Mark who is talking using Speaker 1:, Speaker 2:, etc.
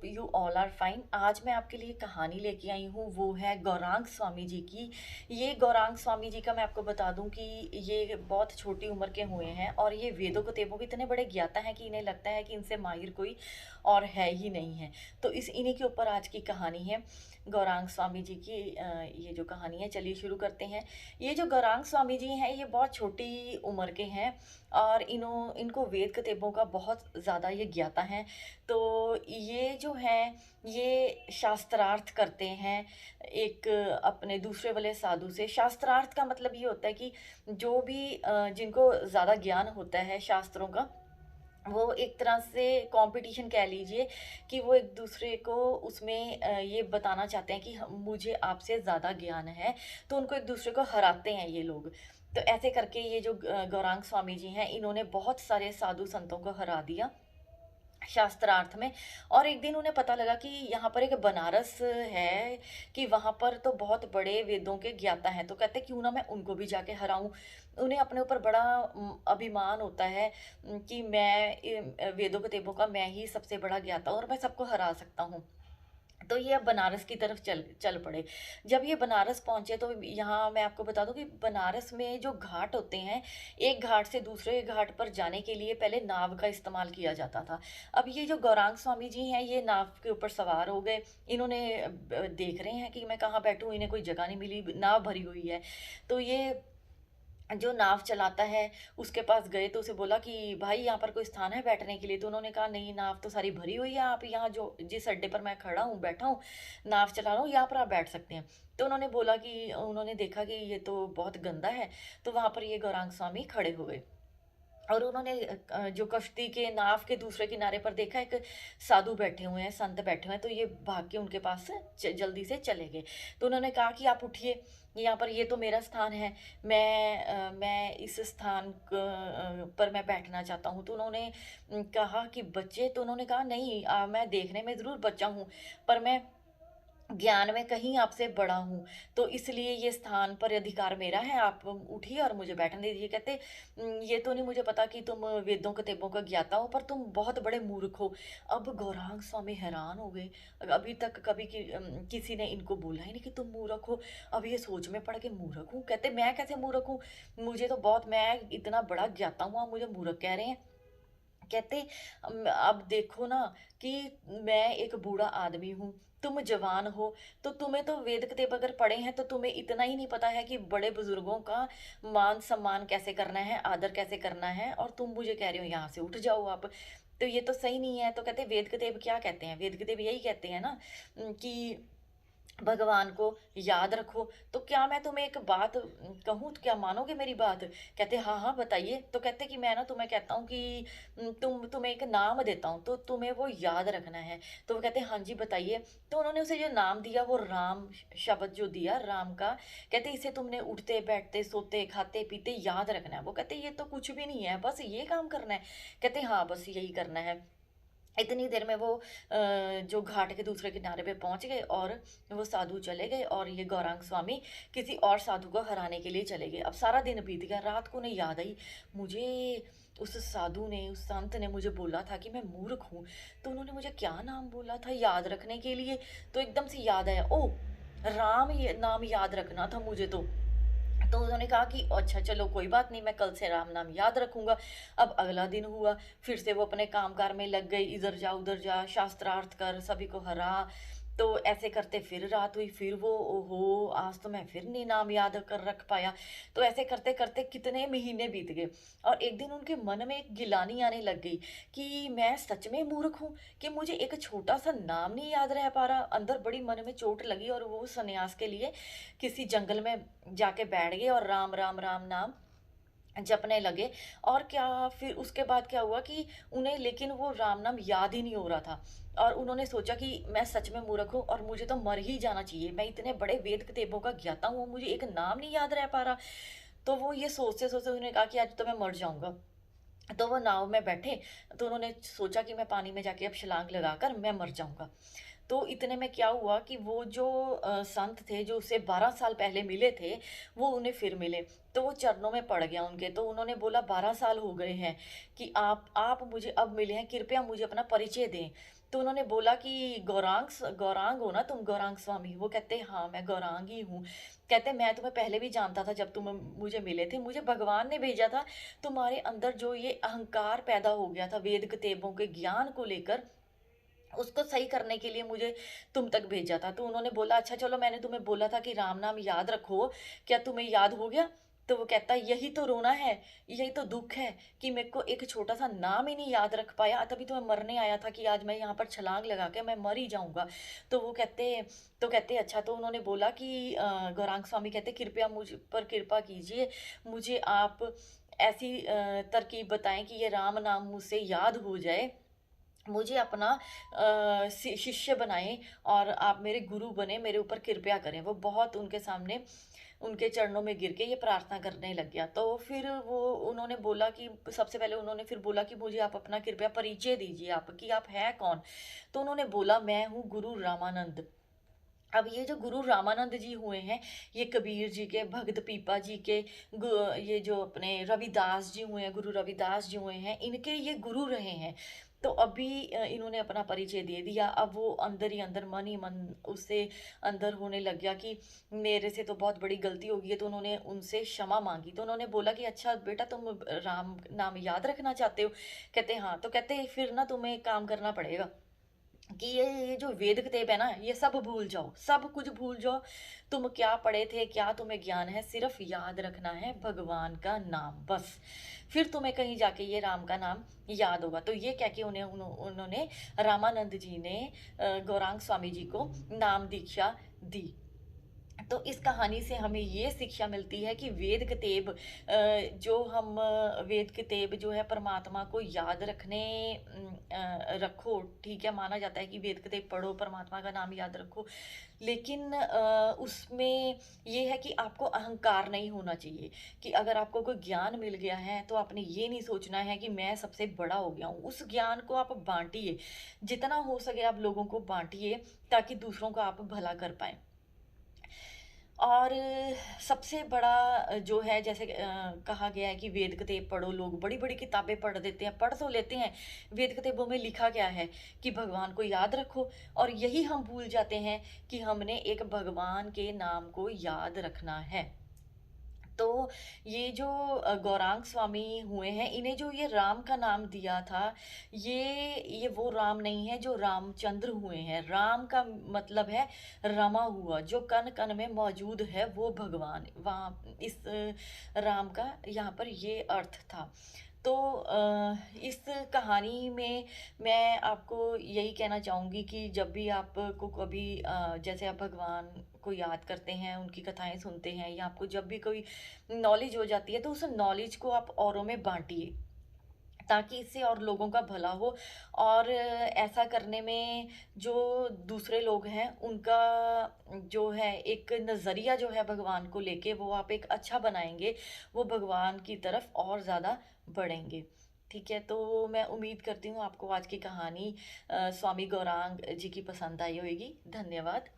Speaker 1: You all are fine. आज मैं आपके लिए कहानी लेके आई हूँ, वो है गौरांग स्वामी जी की। ये गौरांग स्वामी जी का मैं आपको बता दूं कि ये बहुत छोटी उम्र के हुए हैं और ये वेदों कुतेबों के इतने बड़े ज्ञाता हैं कि इन्हें लगता है कि इनसे माहिर कोई और है ही नहीं है। तो इस इन्हीं के ऊपर आज की कहानी है, गौरांग स्वामी जी की। ये जो कहानी है, चलिए शुरू करते हैं। ये जो गौरांग स्वामी जी हैं, ये बहुत छोटी उम्र के हैं और इनको वेद कुतेबों का बहुत ज़्यादा ये ज्ञाता हैं। तो ये जो हैं, ये शास्त्रार्थ करते हैं एक अपने दूसरे वाले साधु से। शास्त्रार्थ का मतलब ये होता है कि जो भी जिनको ज़्यादा ज्ञान होता है शास्त्रों का, वो एक तरह से कंपटीशन कह लीजिए कि वो एक दूसरे को उसमें ये बताना चाहते हैं कि मुझे आपसे ज़्यादा ज्ञान है। तो उनको एक दूसरे को हराते हैं ये लोग। तो ऐसे करके ये जो गौरांग स्वामी जी हैं, इन्होंने बहुत सारे साधु संतों को हरा दिया शास्त्रार्थ में। और एक दिन उन्हें पता लगा कि यहाँ पर एक बनारस है, कि वहाँ पर तो बहुत बड़े वेदों के ज्ञाता हैं। तो कहते क्यों ना मैं उनको भी जाके हराऊं। उन्हें अपने ऊपर बड़ा अभिमान होता है कि मैं वेदों के तेबों का मैं ही सबसे बड़ा ज्ञाता हूँ और मैं सबको हरा सकता हूँ। तो ये अब बनारस की तरफ चल चल पड़े। जब ये बनारस पहुँचे तो यहाँ मैं आपको बता दूँ कि बनारस में जो घाट होते हैं, एक घाट से दूसरे घाट पर जाने के लिए पहले नाव का इस्तेमाल किया जाता था। अब ये जो गौरांग स्वामी जी हैं, ये नाव के ऊपर सवार हो गए। इन्होंने देख रहे हैं कि मैं कहाँ बैठूँ, इन्हें कोई जगह नहीं मिली, नाव भरी हुई है। तो ये जो नाव चलाता है उसके पास गए तो उसे बोला कि भाई यहाँ पर कोई स्थान है बैठने के लिए। तो उन्होंने कहा नहीं, नाव तो सारी भरी हुई है, आप यहाँ जो जिस अड्डे पर मैं खड़ा हूँ, बैठा हूँ, नाव चला रहा हूँ, यहाँ पर आप बैठ सकते हैं। तो उन्होंने बोला कि उन्होंने देखा कि ये तो बहुत गंदा है। तो वहाँ पर ये गौरांग स्वामी खड़े हो गए और उन्होंने जो कश्ती के नाव के दूसरे किनारे पर देखा, एक साधु बैठे हुए हैं, संत बैठे हुए हैं। तो ये भाग के उनके पास से जल्दी से चले गए। तो उन्होंने कहा कि आप उठिए, यहाँ पर ये तो मेरा स्थान है, मैं इस स्थान पर मैं बैठना चाहता हूँ। तो उन्होंने कहा कि बच्चे, तो उन्होंने कहा नहीं, मैं देखने में ज़रूर बच्चा हूँ, पर मैं ज्ञान में कहीं आपसे बड़ा हूँ, तो इसलिए ये स्थान पर अधिकार मेरा है, आप उठिए और मुझे बैठने दीजिए। कहते ये तो नहीं मुझे पता कि तुम वेदों किताबों का ज्ञाता हो, पर तुम बहुत बड़े मूर्ख हो। अब गौरांग स्वामी हैरान हो गए। अभी तक कभी किसी ने इनको बोला ही नहीं कि तुम मूर्ख हो। अब ये सोच में पड़ के, मूर्ख हूँ? कहते मैं कैसे मूर्ख हूँ, मुझे तो बहुत, मैं इतना बड़ा ज्ञाता हूँ, आप मुझे मूर्ख कह रहे हैं। कहते अब देखो ना कि मैं एक बूढ़ा आदमी हूँ, तुम जवान हो। तो तुम्हें तो वेद किताब अगर पढ़े हैं तो तुम्हें इतना ही नहीं पता है कि बड़े बुजुर्गों का मान सम्मान कैसे करना है, आदर कैसे करना है, और तुम मुझे कह रहे हो यहाँ से उठ जाओ आप। तो ये तो सही नहीं है। तो कहते वेद किताब क्या कहते हैं, वेद किताब यही कहते हैं ना कि भगवान को याद रखो। तो क्या मैं तुम्हें एक बात कहूँ, तो क्या मानोगे मेरी बात? कहते हाँ हाँ बताइए। तो कहते कि मैं ना तुम्हें कहता हूँ कि तुम्हें एक नाम देता हूँ, तो तुम्हें वो याद रखना है। तो वो कहते हाँ जी बताइए। तो उन्होंने उसे जो नाम दिया, वो राम शब्द जो दिया, राम का। कहते इसे तुमने उठते बैठते सोते खाते पीते याद रखना है। वो कहते ये तो कुछ भी नहीं है, बस ये काम करना है। कहते हाँ बस यही करना है। इतनी देर में वो जो घाट के दूसरे किनारे पे पहुंच गए और वो साधु चले गए, और ये गौरांग स्वामी किसी और साधु को हराने के लिए चले गए। अब सारा दिन बीत गया, रात को उन्हें याद आई, मुझे उस साधु ने, उस संत ने मुझे बोला था कि मैं मूर्ख हूँ। तो उन्होंने मुझे क्या नाम बोला था याद रखने के लिए? तो एकदम से याद आया, ओ राम, ये नाम याद रखना था मुझे। तो उन्होंने कहा कि अच्छा चलो कोई बात नहीं, मैं कल से राम नाम याद रखूंगा। अब अगला दिन हुआ, फिर से वो अपने कामकाज में लग गई, इधर जा उधर जा, शास्त्रार्थ कर, सभी को हरा। तो ऐसे करते फिर रात हुई, फिर वो ओहो आज तो मैं फिर नहीं नाम याद कर रख पाया। तो ऐसे करते करते कितने महीने बीत गए, और एक दिन उनके मन में एक गिलानी आने लग गई कि मैं सच में मूर्ख हूँ कि मुझे एक छोटा सा नाम नहीं याद रह पा रहा। अंदर बड़ी मन में चोट लगी और वो सन्यास के लिए किसी जंगल में जाके बैठ गए और राम राम राम नाम जपने लगे। और क्या फिर उसके बाद क्या हुआ कि उन्हें, लेकिन वो राम नाम याद ही नहीं हो रहा था। और उन्होंने सोचा कि मैं सच में मूर्ख हूँ और मुझे तो मर ही जाना चाहिए, मैं इतने बड़े वेद किताबों का ज्ञाता हूँ, मुझे एक नाम नहीं याद रह पा रहा। तो वो ये सोचते सोचते उन्होंने कहा कि आज तो मैं मर जाऊंगा। तो वो नाव में बैठे, तो उन्होंने सोचा कि मैं पानी में जाके अब छलांग लगाकर मैं मर जाऊंगा। तो इतने में क्या हुआ कि वो जो संत थे जो उससे 12 साल पहले मिले थे, वो उन्हें फिर मिले। तो वो चरणों में पड़ गया उनके। तो उन्होंने बोला 12 साल हो गए हैं कि आप मुझे अब मिले हैं, कृपया मुझे अपना परिचय दें। तो उन्होंने बोला कि गौरांग हो ना तुम, गौरांग स्वामी? वो कहते हाँ, मैं गौरांग ही हूँ। कहते मैं तुम्हें पहले भी जानता था जब तुम मुझे मिले थे, मुझे भगवान ने भेजा था तुम्हारे अंदर जो ये अहंकार पैदा हो गया था वेद किताबों के ज्ञान को लेकर, उसको सही करने के लिए मुझे तुम तक भेजा था। तो उन्होंने बोला अच्छा चलो, मैंने तुम्हें बोला था कि राम नाम याद रखो, क्या तुम्हें याद हो गया? तो वो कहता है यही तो रोना है, यही तो दुःख है कि मेरे को एक छोटा-सा नाम ही नहीं याद रख पाया, तभी तो मैं मरने आया था कि आज मैं यहाँ पर छलांग लगा के मैं मर ही जाऊँगा। तो वो कहते तो कहते अच्छा, तो उन्होंने बोला कि गौरांग स्वामी कहते कृपया मुझ पर कृपा कीजिए, मुझे आप ऐसी तरकीब बताएँ कि ये राम नाम मुझसे याद हो जाए, मुझे अपना शिष्य बनाएँ और आप मेरे गुरु बने, मेरे ऊपर कृपया करें। वो बहुत उनके सामने उनके चरणों में गिर के ये प्रार्थना करने लग गया। तो फिर वो उन्होंने बोला कि सबसे पहले उन्होंने फिर बोला कि मुझे आप अपना कृपया परिचय दीजिए आप कि आप हैं कौन? तो उन्होंने बोला मैं हूँ गुरु रामानंद। अब ये जो गुरु रामानंद जी हुए हैं, ये कबीर जी के, भगत पीपा जी के, ये जो अपने रविदास जी हुए हैं, गुरु रविदास जी हुए हैं, इनके ये गुरु रहे हैं। तो अभी इन्होंने अपना परिचय दे दिया। अब वो अंदर ही अंदर, मन ही मन उससे अंदर होने लग गया कि मेरे से तो बहुत बड़ी गलती हो गई है। तो उन्होंने उनसे क्षमा मांगी। तो उन्होंने बोला कि अच्छा बेटा, तुम राम नाम याद रखना चाहते हो? कहते हाँ। तो कहते फिर ना तुम्हें एक काम करना पड़ेगा कि ये जो वेद किताब है ना, ये सब भूल जाओ, सब कुछ भूल जाओ। तुम क्या पढ़े थे, क्या तुम्हें ज्ञान है, सिर्फ याद रखना है भगवान का नाम बस। फिर तुम्हें कहीं जाके ये राम का नाम याद होगा। तो ये कह के उन्होंने रामानंद जी ने गौरांग स्वामी जी को नाम दीक्षा दी। तो इस कहानी से हमें ये शिक्षा मिलती है कि वेद किताब, जो हम वेद किताब जो है परमात्मा को याद रखो, ठीक है, माना जाता है कि वेद किताब पढ़ो, परमात्मा का नाम याद रखो। लेकिन उसमें ये है कि आपको अहंकार नहीं होना चाहिए कि अगर आपको कोई ज्ञान मिल गया है तो आपने ये नहीं सोचना है कि मैं सबसे बड़ा हो गया हूँ। उस ज्ञान को आप बाँटिए, जितना हो सके आप लोगों को बाँटिए ताकि दूसरों का आप भला कर पाएँ। और सबसे बड़ा जो है, जैसे कहा गया है कि वेद किताब पढ़ो, लोग बड़ी-बड़ी किताबें पढ़ देते हैं, पढ़ तो लेते हैं, वेद किताबों में लिखा क्या है कि भगवान को याद रखो, और यही हम भूल जाते हैं कि हमने एक भगवान के नाम को याद रखना है। तो ये जो गौरांग स्वामी हुए हैं, इन्हें जो ये राम का नाम दिया था, ये वो राम नहीं है जो रामचंद्र हुए हैं। राम का मतलब है रमा हुआ, जो कण-कण में मौजूद है वो भगवान। वहाँ इस राम का यहाँ पर ये अर्थ था। तो इस कहानी में मैं आपको यही कहना चाहूँगी कि जब भी आपको कभी जैसे आप भगवान को याद करते हैं, उनकी कथाएँ सुनते हैं, या आपको जब भी कोई नॉलेज हो जाती है, तो उस नॉलेज को आप औरों में बाँटिए, ताकि इससे और लोगों का भला हो। और ऐसा करने में जो दूसरे लोग हैं, उनका जो है एक नज़रिया जो है भगवान को लेके, वो आप एक अच्छा बनाएँगे, वो भगवान की तरफ और ज़्यादा बढ़ेंगे। ठीक है, तो मैं उम्मीद करती हूँ आपको आज की कहानी स्वामी गौरांग जी की पसंद आई होगी। धन्यवाद।